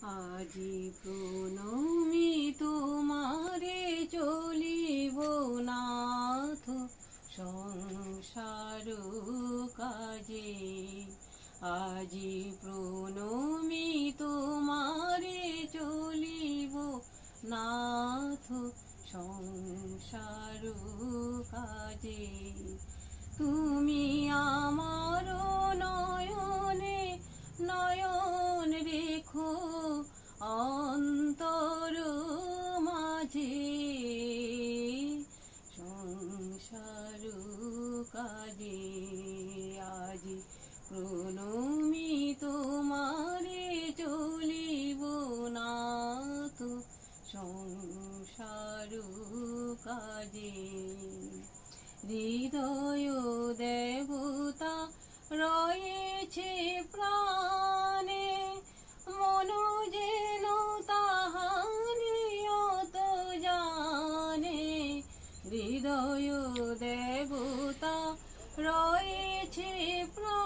আজি প্রণমি তোমারে চলিব নাথ সংসার কাজে। আজি প্রণমি তোমারে চলিব নাথ সংসার কাজে। তুমি আমার নয়নে নয়ন রেখো অন্তর মাঝে। সংসার কাজে আজি প্রণমি তোমারে চলিব নাথ সংসার কাজে। হৃদয় দেবতা রয়েছে প্রাণে, মন যেন তাহারে অত জানে। হৃদয় দেবতা রয়েছে প্রাণে,